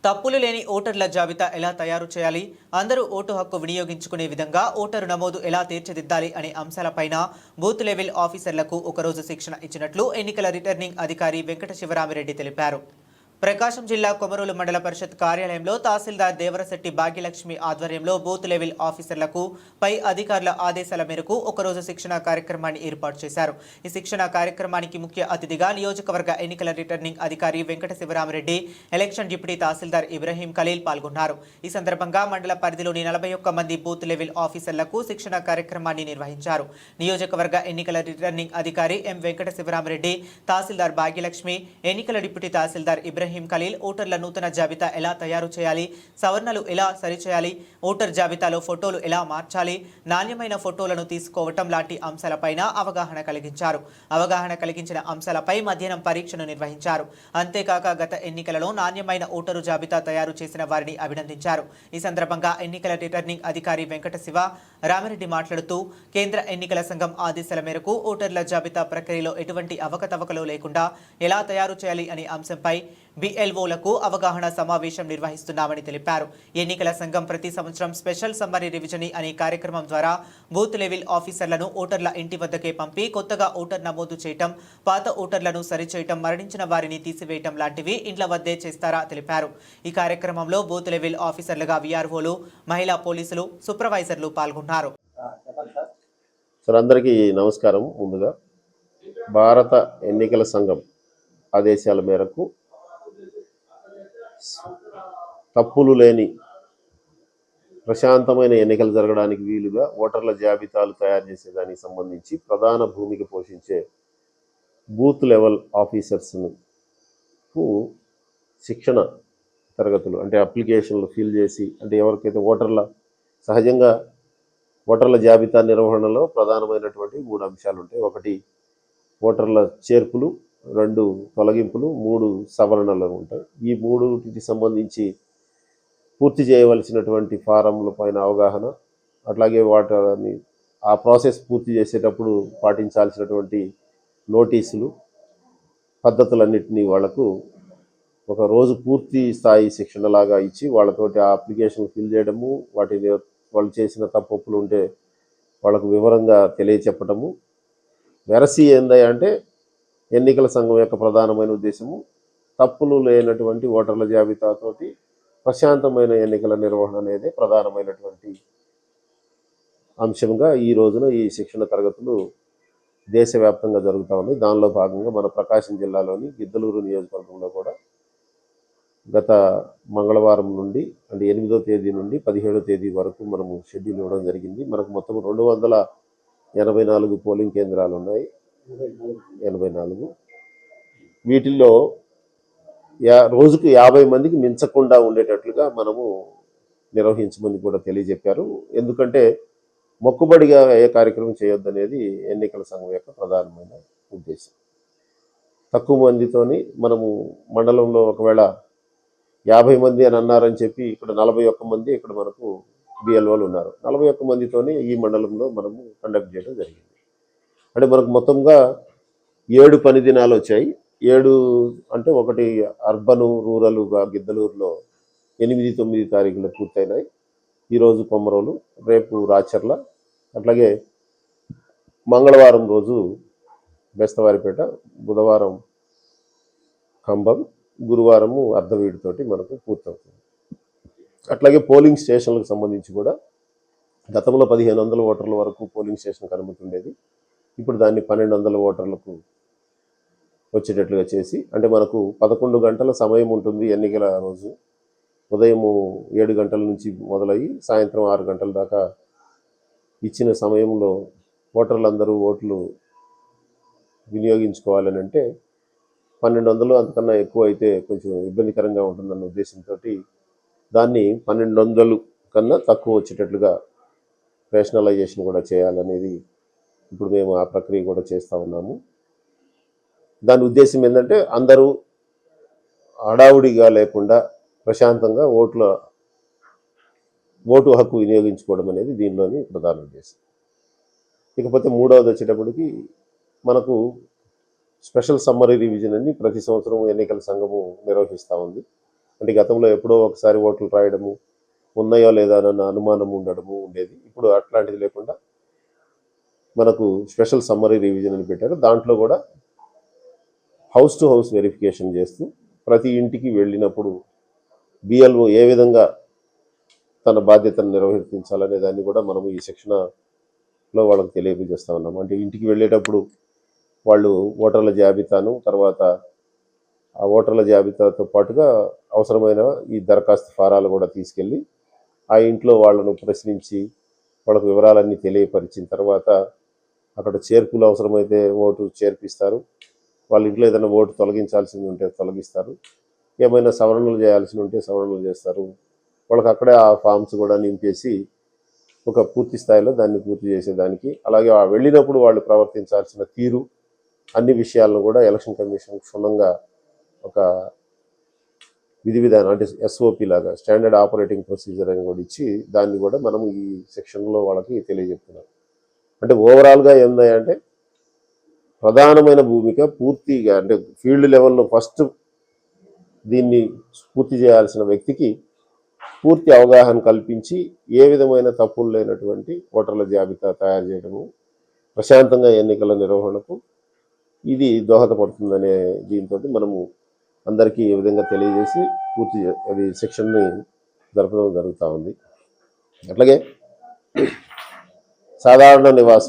తప్పులు లేని ఓటర్ల జాబితా ఎలా తయారు చేయాలి, అందరూ ఓటు హక్కు వినియోగించుకునే విధంగా ఓటరు నమోదు ఎలా తీర్చిదిద్దాలి అనే అంశాలపైన బూత్ లెవెల్ ఆఫీసర్లకు ఒకరోజు శిక్షణ ఇచ్చినట్లు ఎన్నికల రిటర్నింగ్ అధికారి వెంకట శివరామిరెడ్డి తెలిపారు. ప్రకాశం జిల్లా కొమరోలు మండల పరిషత్ కార్యాలయంలో తహసీల్దార్ దేవరశెట్టి భాగ్యలక్ష్మి ఆధ్వర్యంలో బూత్ లెవెల్ ఆఫీసర్లకు పై అధికారుల ఆదేశాల మేరకు ఒకరోజు శిక్షణ కార్యక్రమాన్ని ఏర్పాటు చేశారు. ఈ శిక్షణ కార్యక్రమానికి ముఖ్య అతిథిగా నియోజకవర్గ ఎన్నికల రిటర్నింగ్ అధికారి వెంకట శివరామిరెడ్డి, ఎలక్షన్ డిప్యూటీ తహసీల్దార్ ఇబ్రహీం ఖలీల్ పాల్గొన్నారు. ఈ సందర్భంగా మండల పరిధిలోని 41 మంది బూత్ లెవెల్ ఆఫీసర్లకు శిక్షణ కార్యక్రమాన్ని నిర్వహించారు. నియోజకవర్గ ఎన్నికల రిటర్నింగ్ అధికారి ఎం వెంకట శివరామిరెడ్డి, తహసీల్దార్ భాగ్యలక్ష్మి, ఎన్నికల డిప్యూటీ తహసీల్దార్ ఇబ్రహీం ఖలీల్ ఓటర్ల నూతన జాబితా ఎలా తయారు చేయాలి, సవరణలు ఎలా సరిచేయాలి, ఓటర్ జాబితాలో ఫోటోలు ఎలా మార్చాలి, నాణ్యమైన ఫోటోలను తీసుకోవటం లాంటి అంశాలపైన అవగాహన కలిగించారు. అవగాహన కలిగించిన అంశాలపై మధ్యాహ్నం పరీక్షను నిర్వహించారు. అంతేకాక గత ఎన్నికలలో నాణ్యమైన ఓటరు జాబితా తయారు చేసిన వారిని అభినందించారు. ఈ సందర్భంగా ఎన్నికల రిటర్నింగ్ అధికారి వెంకట శివ రామిరెడ్డి మాట్లాడుతూ, కేంద్ర ఎన్నికల సంఘం ఆదేశాల మేరకు ఓటర్ల జాబితా ప్రక్రియలో ఎటువంటి అవకతవకలు లేకుండా ఎలా తయారు చేయాలి అనే అంశంపై బిఎల్ఓలకు అవగాహన సమావేశం నిర్వహిస్తున్నామని తెలిపారు. ఎన్నికల సంఘం ప్రతి సంవత్సరం స్పెషల్ సమ్మరీ రివిజన్ అనే కార్యక్రమం ద్వారా బూత్ లెవెల్ ఆఫీసర్లను ఓటర్ల ఇంటి వద్దకే పంపి కొత్తగా ఓటర్ నమోదు చేయటం, పాత ఓటర్లను సరిచేయటం, మరణించిన వారిని తీసివేయటం లాంటివి ఇండ్ల వద్దే చేస్తారా తెలిపారు. ఈ కార్యక్రమంలో బూత్ లెవెల్ ఆఫీసర్లుగా విఆర్ఓలు, మహిళా పోలీసులు, సూపర్వైజర్లు పాల్గొన్నారు. సార్, అందరికీ నమస్కారం. ముందుగా భారత ఎన్నికల సంఘం ఆదేశాల మేరకు తప్పులు లేని ప్రశాంతమైన ఎన్నికలు జరగడానికి వీలుగా ఓటర్ల జాబితాలు తయారు చేసేదానికి సంబంధించి ప్రధాన భూమిక పోషించే బూత్ లెవెల్ ఆఫీసర్స్కు శిక్షణ తరగతులు, అంటే అప్లికేషన్లు ఫిల్ చేసి, అంటే ఎవరికైతే సహజంగా ఓటర్ల జాబితా నిర్వహణలో ప్రధానమైనటువంటి 3 అంశాలు ఉంటాయి. ఒకటి ఓటర్ల చేర్పులు, 2 తొలగింపులు, 3 సవరణలు ఉంటాయి. ఈ 3కి సంబంధించి పూర్తి చేయవలసినటువంటి ఫారంల పైన అవగాహన, అట్లాగే వాటిని ఆ ప్రాసెస్ పూర్తి చేసేటప్పుడు పాటించాల్సినటువంటి నోటీసులు, పద్ధతులన్నింటినీ వాళ్లకు ఒక రోజు పూర్తి స్థాయి శిక్షణలాగా ఇచ్చి వాళ్ళతోటి ఆ అప్లికేషన్ ఫిల్ చేయడము, వాటిని వాళ్ళు చేసిన తప్పులు ఉంటే వాళ్ళకు వివరంగా తెలియచెప్పటము. వెరసి ఏందంటే ఎన్నికల సంఘం యొక్క ప్రధానమైన ఉద్దేశము తప్పులు లేనటువంటి ఓటర్ల జాబితాతోటి ప్రశాంతమైన ఎన్నికల నిర్వహణ అనేది ప్రధానమైనటువంటి అంశంగా ఈ రోజున ఈ శిక్షణ తరగతులు దేశవ్యాప్తంగా జరుగుతూ ఉన్నాయి. దానిలో భాగంగా మన ప్రకాశం జిల్లాలోని గిద్దలూరు నియోజకవర్గంలో కూడా గత మంగళవారం నుండి, అంటే 8వ తేదీ నుండి 17వ తేదీ వరకు మనము షెడ్యూల్ ఇవ్వడం జరిగింది. మనకు మొత్తం 284 పోలింగ్ కేంద్రాలు ఉన్నాయి. 84. వీటిల్లో రోజుకు 50 మందికి మించకుండా ఉండేటట్లుగా మనము నిర్వహించమని కూడా తెలియజెప్పారు. ఎందుకంటే మొక్కుబడిగా ఏ కార్యక్రమం చేయొద్దనేది ఎన్నికల సంఘం యొక్క ప్రధానమైన ఉద్దేశం. తక్కువ మందితోని మనము మండలంలో ఒకవేళ 50 మంది అని అన్నారని చెప్పి ఇక్కడ 41 మంది ఇక్కడ మనకు బిఎల్ఓలు ఉన్నారు. 41 మందితోని ఈ మండలంలో మనము కండక్ట్ చేయడం జరిగింది. అంటే మనకు మొత్తంగా 7 పని దినాలు వచ్చాయి. 7 అంటే ఒకటి అర్బను, రూరల్గా గిద్దలూరులో 8, 9 తారీఖులు పూర్తయినాయి. ఈరోజు కొమరోలు, రేపు రాచర్ల, అట్లాగే మంగళవారం రోజు బెస్తవారిపేట, బుధవారం ఖమ్మం, గురువారము అర్ధవీడితోటి మనకు పూర్తవుతుంది. అట్లాగే పోలింగ్ స్టేషన్లకు సంబంధించి కూడా గతంలో 1500 ఓటర్ల వరకు పోలింగ్ స్టేషన్కి అనుమతి ఉండేది. ఇప్పుడు దాన్ని 1200 ఓటర్లకు వచ్చేటట్లుగా చేసి, అంటే మనకు 11 గంటల సమయం ఉంటుంది ఎన్నికల రోజు. ఉదయం 7 గంటల నుంచి మొదలయ్యి సాయంత్రం 6 గంటల దాకా ఇచ్చిన సమయంలో ఓటర్లందరూ ఓట్లు వినియోగించుకోవాలని అంటే 1200 అంతకన్నా ఎక్కువ అయితే కొంచెం ఇబ్బందికరంగా ఉంటుందన్న ఉద్దేశంతో దాన్ని 1200 కన్నా తక్కువ వచ్చేటట్లుగా రేషనలైజేషన్ కూడా చేయాలనేది ఇప్పుడు మేము ఆ ప్రక్రియ కూడా చేస్తూ ఉన్నాము. దాని ఉద్దేశం ఏంటంటే అందరూ హడావుడిగా లేకుండా ప్రశాంతంగా ఓటు హక్కు వినియోగించుకోవడం అనేది దీనిలోని ప్రధాన ఉద్దేశం. ఇకపోతే 3వది వచ్చేటప్పటికి మనకు స్పెషల్ సమ్మరీ రివిజన్ అని ప్రతి సంవత్సరం ఎన్నికల సంఘము నిర్వహిస్తూ ఉంది. అంటే గతంలో ఎప్పుడో ఒకసారి ఓట్లు రాయడము, ఉన్నాయో లేదా అన్న అనుమానం ఉండడము ఉండేది. ఇప్పుడు అట్లాంటిది లేకుండా మనకు స్పెషల్ సమ్మరీ రివిజన్ అని పెట్టారు. దాంట్లో కూడా హౌస్ టు హౌస్ వెరిఫికేషన్ చేస్తూ ప్రతి ఇంటికి వెళ్ళినప్పుడు బిఎల్ఓ ఏ విధంగా తన బాధ్యతను నిర్వర్తించాలనే దాన్ని కూడా మనము ఈ శిక్షణలో వాళ్ళకి తెలియజేస్తా ఉన్నాము. అంటే ఇంటికి వెళ్ళేటప్పుడు వాళ్ళు ఓటర్ల జాబితాను, తర్వాత ఆ ఓటర్ల జాబితాతో పాటుగా అవసరమైన ఈ దరఖాస్తు ఫారాలు కూడా తీసుకెళ్ళి ఆ ఇంట్లో వాళ్ళను ప్రశ్నించి వాళ్ళకు వివరాలన్నీ తెలియపరిచిన తర్వాత అక్కడ చేర్పులు అవసరమైతే ఓటు చేర్పిస్తారు. వాళ్ళ ఇంట్లో ఏదైనా ఓటు తొలగించాల్సి ఉంటే తొలగిస్తారు. ఏమైనా సవరణలు చేయాల్సి ఉంటే సవరణలు చేస్తారు. వాళ్ళకి అక్కడే ఆ ఫామ్స్ కూడా నింపేసి ఒక పూర్తి స్థాయిలో దాన్ని పూర్తి చేసేదానికి, అలాగే ఆ వెళ్ళినప్పుడు వాళ్ళు ప్రవర్తించాల్సిన తీరు, అన్ని విషయాలను కూడా ఎలక్షన్ కమిషన్ క్షుణ్ణంగా ఒక విధి విధానం అంటే ఎస్ఓపి లాగా స్టాండర్డ్ ఆపరేటింగ్ ప్రొసీజర్ అని కూడా ఇచ్చి దాన్ని కూడా మనము ఈ సెక్షన్లో వాళ్ళకి తెలియజెప్తున్నాం. అంటే ఓవరాల్గా ఏందంటే ప్రధానమైన భూమిక పూర్తిగా అంటే ఫీల్డ్ లెవెల్లో ఫస్ట్ దీన్ని పూర్తి చేయాల్సిన వ్యక్తికి పూర్తి అవగాహన కల్పించి ఏ విధమైన తప్పులు లేనటువంటి ఓటర్ల జాబితా తయారు చేయడము, ప్రశాంతంగా ఎన్నికల నిర్వహణకు ఇది దోహదపడుతుందనే దీంతో మనము అందరికీ ఈ విధంగా తెలియజేసి పూర్తి అది సెక్షన్ని జరపడం జరుగుతూ ఉంది. అట్లాగే సాధారణ నివాసం